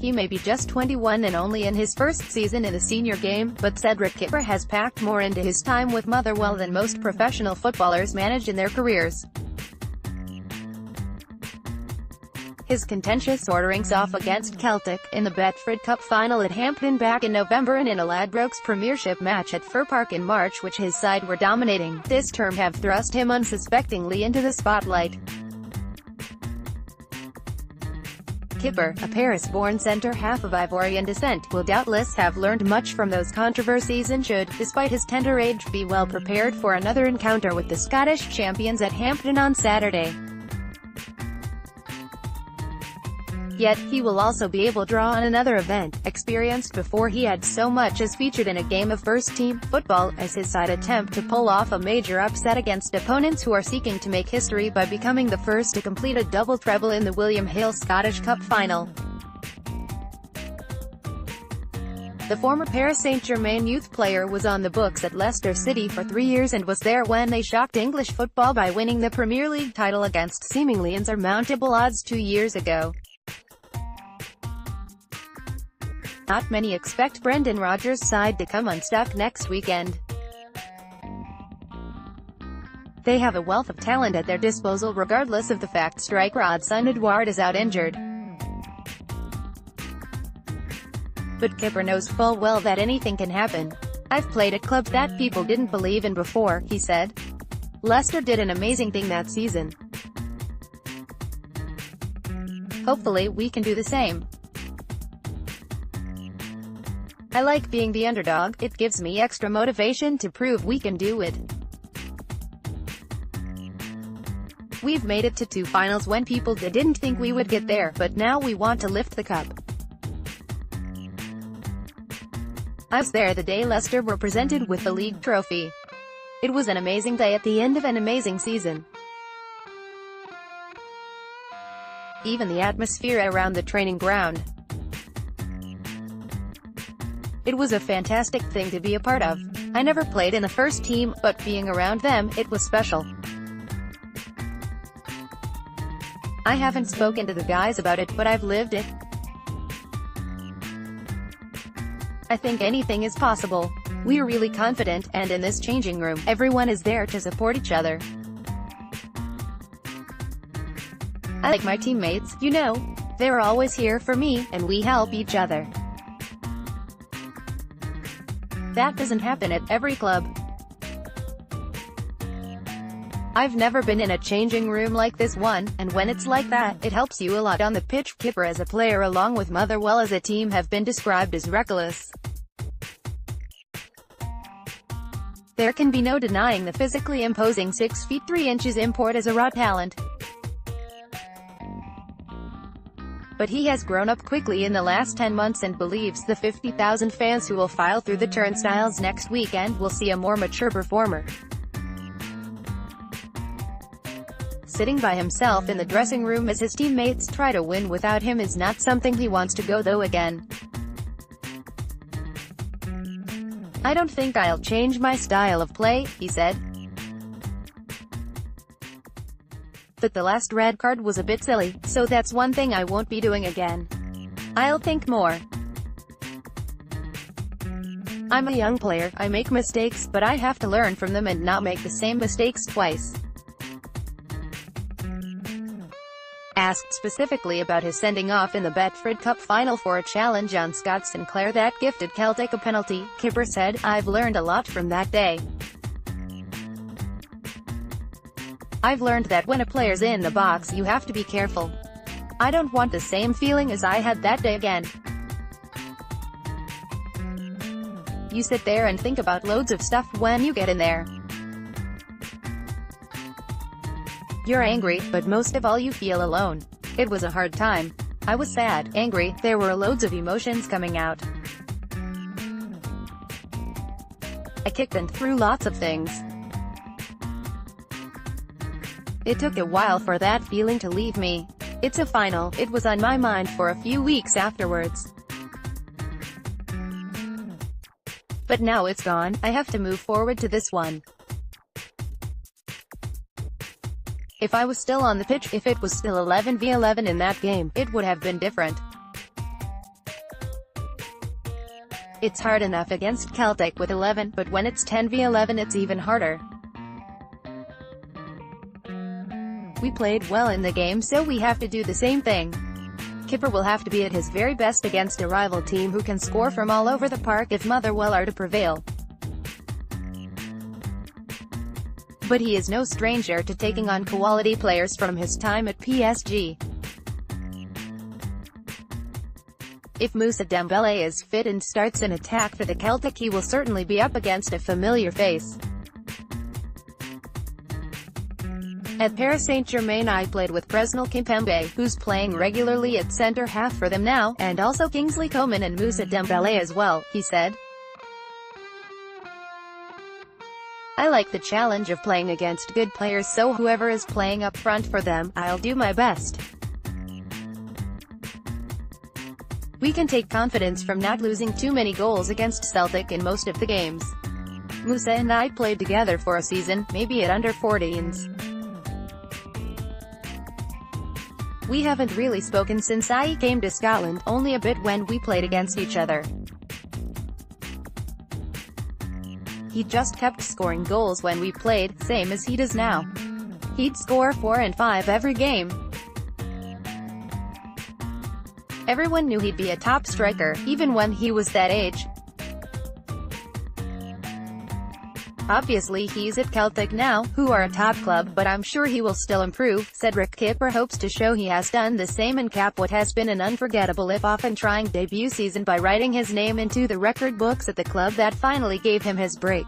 He may be just 21 and only in his first season in the senior game, but Cedric Kipre has packed more into his time with Motherwell than most professional footballers manage in their careers. His contentious orderings off against Celtic in the Betfred Cup final at Hampden back in November and in a Ladbrokes Premiership match at Fir Park in March, which his side were dominating this term, have thrust him unsuspectingly into the spotlight. Kipre, a Paris-born centre-half of Ivorian descent, will doubtless have learned much from those controversies and should, despite his tender age, be well prepared for another encounter with the Scottish champions at Hampden on Saturday. Yet, he will also be able to draw on another event, experienced before he had so much as featured in a game of first-team football, as his side attempt to pull off a major upset against opponents who are seeking to make history by becoming the first to complete a double treble in the William Hill Scottish Cup final. The former Paris Saint-Germain youth player was on the books at Leicester City for 3 years and was there when they shocked English football by winning the Premier League title against seemingly insurmountable odds 2 years ago. Not many expect Brendan Rodgers' side to come unstuck next weekend. They have a wealth of talent at their disposal regardless of the fact striker Odsonne Edouard is out injured. But Kipre knows full well that anything can happen. "I've played at clubs that people didn't believe in before," he said. "Leicester did an amazing thing that season. Hopefully we can do the same. I like being the underdog, it gives me extra motivation to prove we can do it. We've made it to 2 finals when people didn't think we would get there, but now we want to lift the cup. I was there the day Leicester were presented with the league trophy. It was an amazing day at the end of an amazing season. Even the atmosphere around the training ground. It was a fantastic thing to be a part of. I never played in the first team, but being around them, it was special. I haven't spoken to the guys about it, but I've lived it. I think anything is possible. We're really confident, and in this changing room, everyone is there to support each other. I like my teammates, you know. They're always here for me, and we help each other. That doesn't happen at every club. I've never been in a changing room like this one, and when it's like that, it helps you a lot on the pitch." Kipre as a player along with Motherwell as a team have been described as reckless. There can be no denying the physically imposing 6 feet 3 inches import as a raw talent. But he has grown up quickly in the last 10 months and believes the 50,000 fans who will file through the turnstiles next weekend will see a more mature performer. Sitting by himself in the dressing room as his teammates try to win without him is not something he wants to go through again. "I don't think I'll change my style of play," he said. "But the last red card was a bit silly, so that's one thing I won't be doing again. I'll think more. I'm a young player, I make mistakes, but I have to learn from them and not make the same mistakes twice." Asked specifically about his sending off in the Betfred Cup final for a challenge on Scott Sinclair that gifted Celtic a penalty, Kipre said, "I've learned a lot from that day. I've learned that when a player's in the box you have to be careful. I don't want the same feeling as I had that day again. You sit there and think about loads of stuff when you get in there. You're angry, but most of all you feel alone. It was a hard time. I was sad, angry, there were loads of emotions coming out. I kicked and threw lots of things. It took a while for that feeling to leave me. It's a final, it was on my mind for a few weeks afterwards. But now it's gone, I have to move forward to this one. If I was still on the pitch, if it was still 11v11 in that game, it would have been different. It's hard enough against Celtic with 11, but when it's 10v11 it's even harder. We played well in the game, so we have to do the same thing. Kipre will have to be at his very best against a rival team who can score from all over the park if Motherwell are to prevail. But he is no stranger to taking on quality players from his time at PSG. If Moussa Dembélé is fit and starts an attack for the Celtic, he will certainly be up against a familiar face. At Paris Saint-Germain I played with Presnel Kimpembe, who's playing regularly at centre-half for them now, and also Kingsley Coman and Moussa Dembélé as well, he said. I like the challenge of playing against good players, so whoever is playing up front for them, I'll do my best. We can take confidence from not losing too many goals against Celtic in most of the games. Moussa and I played together for a season, maybe at under 14s. We haven't really spoken since I came to Scotland, only a bit when we played against each other. He just kept scoring goals when we played, same as he does now. He'd score 4 and 5 every game. Everyone knew he'd be a top striker, even when he was that age. Obviously he's at Celtic now, who are a top club, but I'm sure he will still improve. Cedric Kipre hopes to show he has done the same and cap what has been an unforgettable if often trying debut season by writing his name into the record books at the club that finally gave him his break.